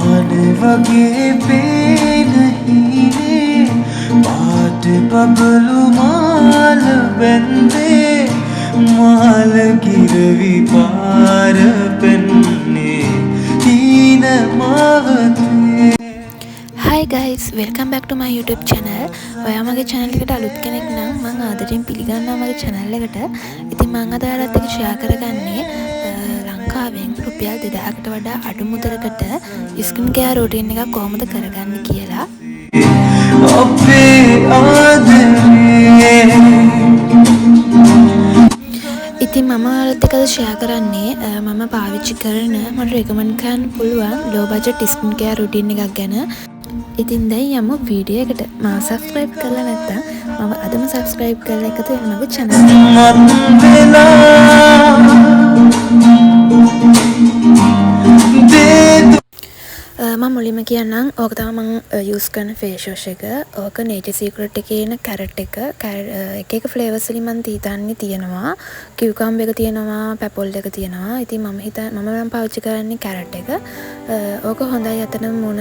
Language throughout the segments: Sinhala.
වගේ පේන හීනේ පාට බබලු මාල බැන්දේ මාල කිරවි පාර පෙන්නේ හීන මාවතේ. Hi guys, welcome back to my YouTube channel. ඔයා මගේ channel එකට අලුත් කෙනෙක් නම් මම ආදරෙන් පිළිගන්නවා මගේ channel එකට. ඉතින් මම අද ඔයාලත් එක්ක share කරගන්නේ ලංකාවෙන් රුපියල් 2000කට වඩා අඩු මුදලකට ස්කින් කෙයාර් රූටින් එකක් කොහොමද කරගන්නේ කියලා. ඉතින් මම ඔයාලත් එක්ක share කරන්නේ මම පාවිච්චි කරන මට recommend කරන්න පුළුවන් low budget skin care routine එකක් ගැන. ඉතින් දැන් යමු වීඩියෝ එකට. මම subscribe කරලා නැත්නම් මම අදම subscribe කරලා එකතු වෙන්න මගේ channel මම මුලින්ම කියන්නම් ඕක තමයි මම use කරන face wash එක. ඕක Nature Secret එකේ එන carrot එක. එක flavours වලින් මම හිතන්නේ තියෙනවා. cucumber එක තියෙනවා, peppermint එක තියෙනවා. ඉතින් මම පාවිච්චි කරන්නේ carrot එක. ඕක හොඳයි අතන මොන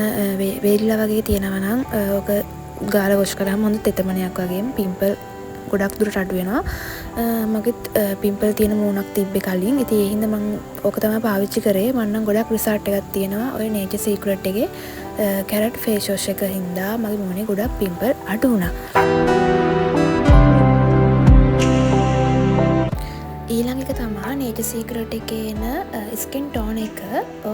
වේලිලා වගේ තියෙනවා නම් ඕක ගාලා wash කරාම හොඳ තෙතමනයක් වගේ pimple ගොඩක් දුරට අඩු වෙනවා. මගෙත් පිම්පල් තියෙන මූණක් තිබ්බේ කලින්. ඉතින් ඒ හින්දා මම ඕක තමයි පාවිච්චි කරේ. මම නම් ගොඩක් රිසල්ට් එකක් තියෙනවා. ඔය Nature Secret එකේ carrot face wash එක හින්දා මගේ මූණේ ගොඩක් පිම්පල් අඩු වුණා. ඊළඟ එක තමයි Nature Secret එකේ එන skin tone එක.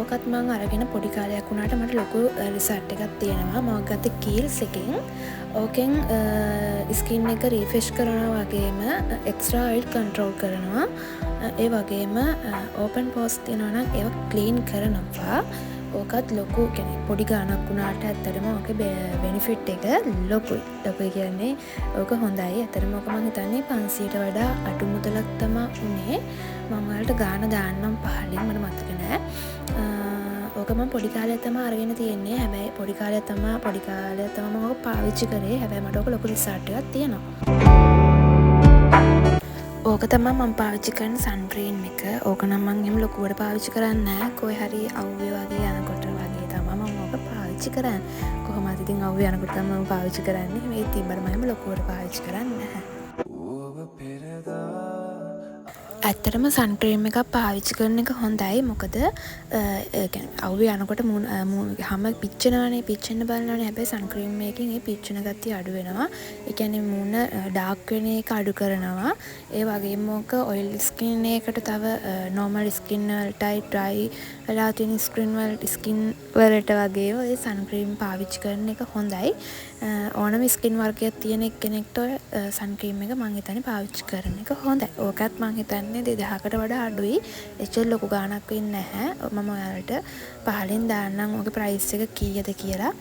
ඕකත් මම අරගෙන පොඩි කාලයක් වුණාට මට ලොකු රිසල්ට් එකක් තියෙනවා. මම ගත්තේ Kiehl's එකෙන්. ඕකෙන් ස්කින් එක රිෆ්‍රෙෂ් කරනවා වගේම එක්ස්ට්‍රා ඔයිල් කන්ට්‍රෝල් කරනවා. ඒ වගේම ඕපන් පෝස් තියෙනවා නම් ඒක ක්ලීන් කරනවා. ඕකත් ලොකු කියන්නේ පොඩි ගාණක් වුණාට ඇත්තටම ඕකේ බෙනිෆිට් එක ලොකුයි. ලොකුයි කියන්නේ ඕක හොඳයි. ඇත්තටම ඕක මම හිතන්නේ 500ට වඩා අඩු මුදලක් තමයි උනේ. මම ඔයාලට ගාණ දාන්නම් පහලින් මට මතක නෑ. ඕක මම පොඩි කාලේ තමයි අරගෙන තියෙන්නේ. හැබැයි පොඩි කාලේ තමයි මම ඕක පාවිච්චි කරේ. හැබැයි මට ඕක ලොකු රිසල්ට් එකක් තියෙනවා. ඕක තමයි මම පාවිච්චි කරන සන්ක්‍රීම් එක. ඕක නම් මම එහෙම ලොකුවට පාවිච්චි කරන්නේ නැහැ. කොහේ හරි අවුවේ වගේ යනකොට වගේ තමයි මම ඕක පාවිච්චි කරන්නේ. කොහොමද ඉතින් අවුවේ යනකොට තමයි මම පාවිච්චි කරන්නේ. මේ තිබ්බට මම ලොකුවට පාවිච්චි කරන්නේ නැහැ. ඇත්තටම සන්ක්‍රීම් එකක් පාවිච්චි කරන එක හොඳයි. මොකද අවුවේ යනකොට හැම පිච්චෙනවනේ, පිච්චෙන්න බලනවනේ. හැබැයි සන්ක්‍රීම් එකකින් ඒ පිච්චෙන ගතිය අඩු වෙනවා. ඒ කියන්නේ මූණ ඩාර්ක් වෙන එක අඩු කරනවා. ඒ වගේම ඕක ඔයිල් ස්කින් එකකට තව normal ස්කින් වලටයි dry වෙලා තියෙන ස්කින් වලට වගේ ඔය සන්ක්‍රීම් පාවිච්චි කරන එක හොඳයි. ඕනම ස්කින් වර්ගයක් තියෙන කෙනෙක්ට ඔය සන්ක්‍රීම් එක මම හිතන්නේ පාවිච්චි කරන එක හොඳයි. ඕකත් මම හිතන්නේ 2000කට වඩා අඩුයි. එච්චර ලොකු ගාණක් වෙන්නේ නැහැ. මම ඔයාලට පහලින් දාන්නම් ඔගේ ප්‍රයිස් එක කීයද කියලා.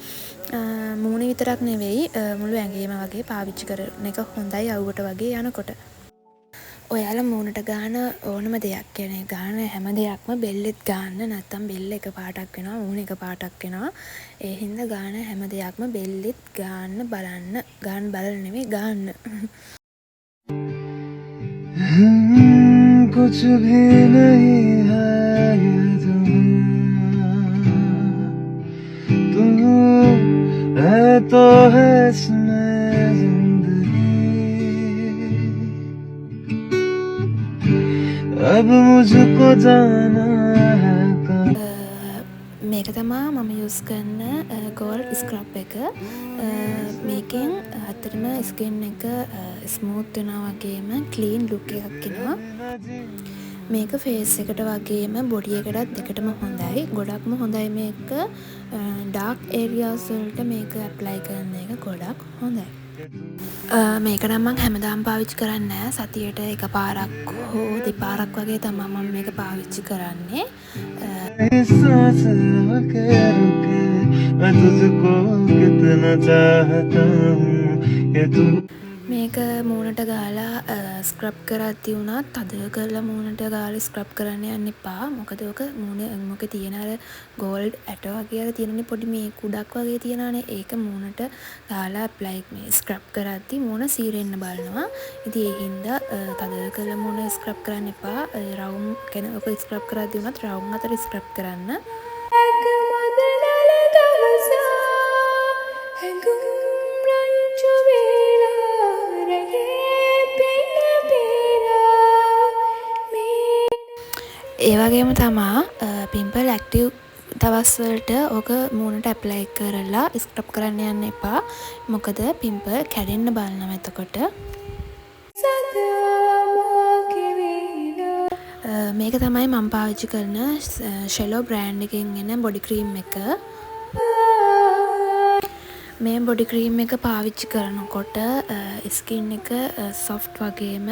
මූණ විතරක් නෙවෙයි මුළු ඇඟේම වගේ පාවිච්චි කරන එක හොඳයි අවුවට වගේ යනකොට. ඔයාලා මූණට ගාන ඕනම දෙයක් කියන්නේ ගාන හැම දෙයක්ම බෙල්ලෙත් ගාන්න නැත්තම් බෙල්ල එක පාටක් වෙනවා මූණ එක පාටක් වෙනවා. ඒ හින්දා ගාන හැම දෙයක්ම බෙල්ලෙත් ගාන්න බලන්න. බලන්න නෙවෙයි ගාන්න. कुछ भी नहीं है ये तुम है तो है इसमें जिंदगी अब मुझको जाना है මේක තමයි මම යූස් කරන ගෝල්ඩ් ස්ක්‍රබ් එක. මේකෙන් අතරම ස්කින් එක ස්මූත් වෙනවා වගේම ක්ලීන් ලුක් එකක් එනවා. මේක ෆේස් එකට වගේම බොඩි එකටත් දෙකටම හොඳයි. ගොඩක්ම හොඳයි මේක ඩාර්ක් ඒරියාස් වලට මේක ඇප්ලයි කරන එක ගොඩක් හොඳයි. මේක නම් මම හැමදාම පාවිච්චි කරන්නේ නැහැ. සතියට එකපාරක් හෝ දෙපාරක් වගේ තමයි මම මේක පාවිච්චි කරන්නේ. මේක මූණට ගාලා ස්ක්‍රබ් කරද්දී උනත් තද කරලා මූණට ගාලා ස්ක්‍රබ් කරන්න යන්න එපා. මොකද ඔක මොකේ තියෙන අර ගෝල්ඩ් ඇට වගේ අර තියෙනනේ පොඩි මේ කුඩක් වගේ තියෙනවානේ. ඒක මූණට ගාලා ඇප්ලයි මේ ස්ක්‍රබ් කරද්දී මූණ සීරෙන්න බලනවා. ඉතින් ඒ හින්දා තද කරලා මූණ ස්ක්‍රබ් කරන්න එපා. රවුම් කෙන ඔක ස්ක්‍රබ් කරද්දී උනත් රවුම් අතර ස්ක්‍රබ් කරන්න. වගේම තමා පිම්පල් ඇක්ටිව් දවස්වලට ඕක මූණට ඇප්ලයි කරලා ස්ක්‍රබ් කරන්න යන්න එපා. මොකද පිම්පල් කැඩෙන්න බලනවා එතකොට. මේක තමයි මම පාවිච්චි කරන ෂෙලෝ බ්‍රෑන්ඩ් එකෙන් එන බොඩි ක්‍රීම් එක. මේ බොඩි ක්‍රීම් එක පාවිච්චි කරනකොට ස්කින් එක සොෆ්ට් වගේම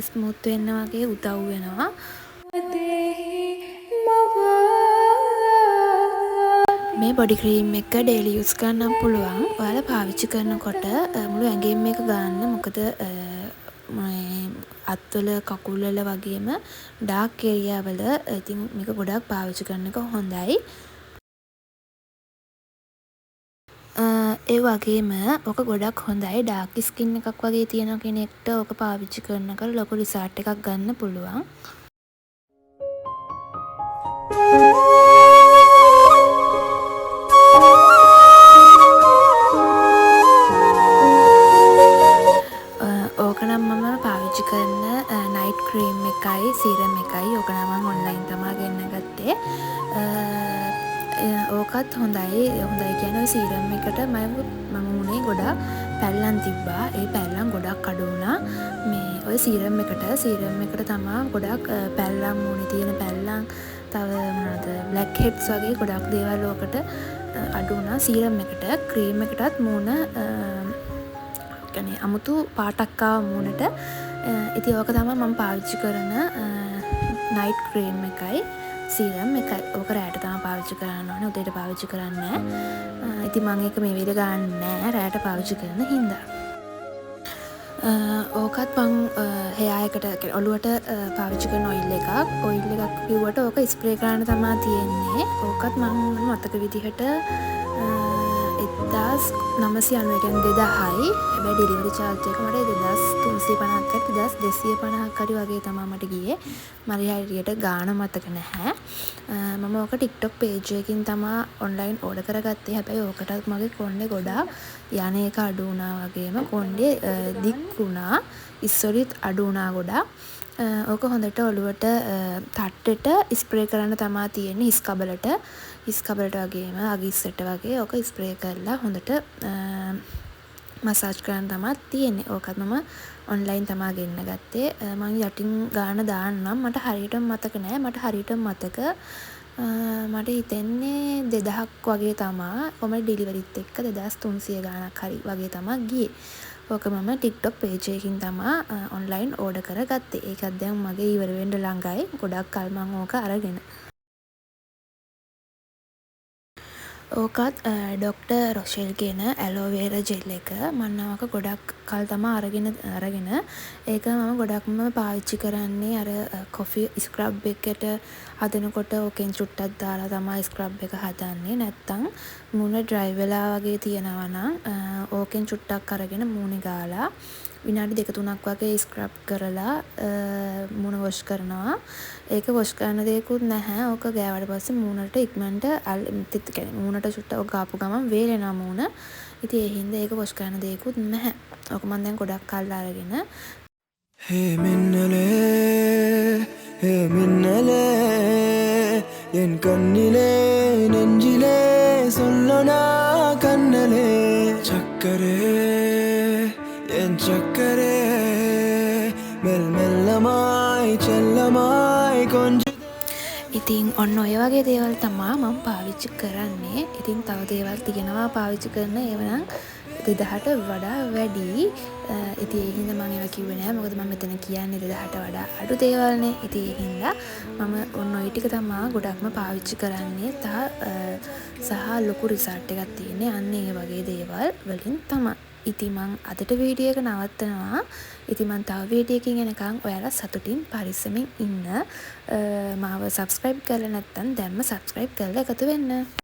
ස්මූත් වෙන්න වගේ උදව් වෙනවා. මේ බොඩි ක්‍රීම් එක ඩේලි යූස් කරන්න පුළුවන්. ඔයාලා පාවිච්චි කරනකොට මුළු ඇඟෙම මේක ගන්න. මොකද අත්වල කකුල් වල වගේම ඩාර්ක් ඒරියා වල ඉතින් මේක ගොඩක් පාවිච්චි කරන එක හොඳයි. ඒ වගේම ඔක ගොඩක් හොඳයි ඩාර්ක් ස්කින් එකක් වගේ තියෙන කෙනෙක්ට ඔක පාවිච්චි කරනකොට ලොකු රිසල්ට් එකක් ගන්න පුළුවන්. ඕක නම් මම පාවිච්චි කරන නයිට් ක්‍රීම් එකයි සීරම් එකයි. ඕක නම් මම ඔන්ලයින් තමයි ගෙන්න ගත්තේ. ඕකත් හොඳයි කියන්නේ සීරම් එකට මම මුනේ ගොඩක් පැල්ලම් තිබ්බා. ඒ පැල්ලම් ගොඩක් අඩු වුණා. මේ ඔය සීරම් එකට තමයි ගොඩක් පැල්ලම් මුනේ තියෙන පැල්ලම් තව මොනවද බ්ලැක් හෙඩ්ස් වගේ ගොඩක් දේවල් ඕකට අඩු වුණා. සීරම් එකට ක්‍රීම් එකටත් මූණ කියන්නේ අමුතු පාටක් ආව මූණට. ඉතින් ඕක තමයි මම පාවිච්චි කරන නයිට් ක්‍රීම් එකයි සීරම් එකයි. ඕක රැයට තමයි පාවිච්චි කරන්න ඕනේ. උදේට පාවිච්චි කරන්නේ නැහැ. ඉතින් මම ඒක මේ විදිහට ගන්න නැහැ රැයට පාවිච්චි කරන හින්දා. ඕකත් මං හෙයා එකට ඔළුවට පාවිච්චි කරන ඔයිල් එකක්. ඔයිල් එකක් කිව්වට ඕක ස්ප්‍රේ කරන්න තමයි තියෙන්නේ. ඕකත් මං මතක විදිහට 1990 2000යි. හැබැයි ඩෙලිවරි චාර්ජ් එක මට 2350ක් 2250ක් හරි වගේ තමයි මට ගියේ. මට හරියට ගාණ මතක නැහැ. මම ඕක TikTok page එකකින් තමයි ඔන්ලයින් ඕඩර් කරගත්තේ. හැබැයි ඕකටත් මගේ කොණ්ඩේ ගොඩාක් යන එක අඩු වුණා වගේම කොණ්ඩේ දික් වුණා. ඉස්සොරිත් අඩු වුණා ගොඩාක්. ඕක හොඳට ඔළුවට තට්ටෙට ස්ප්‍රේ කරන්න තමයි තියෙන්නේ. හිස් කබලට වගේම අගිස්සට වගේ ඕක ස්ප්‍රේ කරලා හොඳට මසාජ් කරන්න තමයි තියෙන්නේ. ඕකත් මම ඔන්ලයින් තමයි ගෙන්න ගත්තේ. මම යටින් ගාන දාන්නම්. මට හරියටම මතක නෑ. මට හරියටම මතක මට හිතෙන්නේ 2000ක් වගේ තමයි. කොහමද ඩෙලිවරිත් එක්ක 2300 ගාණක් හරි වගේ තමයි ගියේ. ඕක මම TikTok page එකකින් තමයි ඔන්ලයින් ඕඩර් කරගත්තේ. ඒකත් දැන් මගේ ඉවර වෙන්න ළඟයි. ගොඩක් කල් මම ඕක අරගෙන. ඕකත් ඩොක්ටර් රොෂෙල් කියන ඇලෝවේරා ජෙල් එක මම නවක ගොඩක් කල් තමයි අරගෙන ඒක මම ගොඩක්ම පාවිච්චි කරන්නේ අර කොෆි ස්ක්‍රබ් එකට හදනකොට ඕකෙන් චුට්ටක් දාලා තමයි ස්ක්‍රබ් එක හදන්නේ. නැත්තම් මූණ ඩ්‍රයි වෙලා වගේ තියෙනවා නම් ඕකෙන් චුට්ටක් අරගෙන මූණේ ගාලා විනාඩි 2-3ක් වගේ ස්ක්‍රබ් කරලා මූණ වොෂ් කරනවා. ඒක වොෂ් කරන දෙයක්වත් නැහැ. ඕක ගෑවට පස්සේ මූණට ඉක්මනට මූණට චුට්ටක් ඕක ගාපු ගමන් වේලෙනවා මූණ. ඉතින් ඒ හින්දා ඒක වොෂ් කරන දෙයක්වත් නැහැ. ඕක මම දැන් ගොඩක් කල් අරගෙන மின்னலே என் கண்ணிலே நெஞ்சிலே சொல்லனா கண்ணலே சக்கரே என் சக்கரே மெல் மெல்லமாய் செல்லமாய் கொஞ்சம். ඉතින් ඔන්න ඔය වගේ දේවල් තමයි මම පාවිච්චි කරන්නේ. ඉතින් තව දේවල් තියෙනවා පාවිච්චි කරන ඒවනම් 2000ට වඩා වැඩි. ඉතින් ඒ හින්දා මම ඒවා කිව්වේ නෑ. මොකද මම මෙතන කියන්නේ 2000ට වඩා අඩු දේවල්නේ. ඉතින් ඒ හින්දා මම ඔන්න ඔය ටික තමයි ගොඩක්ම පාවිච්චි කරන්නේ. සහ ලොකු රිසල්ට් එකක් තියෙන්නේ අන්න ඒ වගේ දේවල් වලින් තමයි. ඉතින් මං අදට වීඩියෝ එක නවත්තනවා. ඉතින් මං තව වීඩියෝ එකකින් එනකන් ඔයාලා සතුටින් පරිස්සමින් ඉන්න. මාව subscribe කරලා නැත්නම් දැන්ම subscribe කරලා එකතු වෙන්න.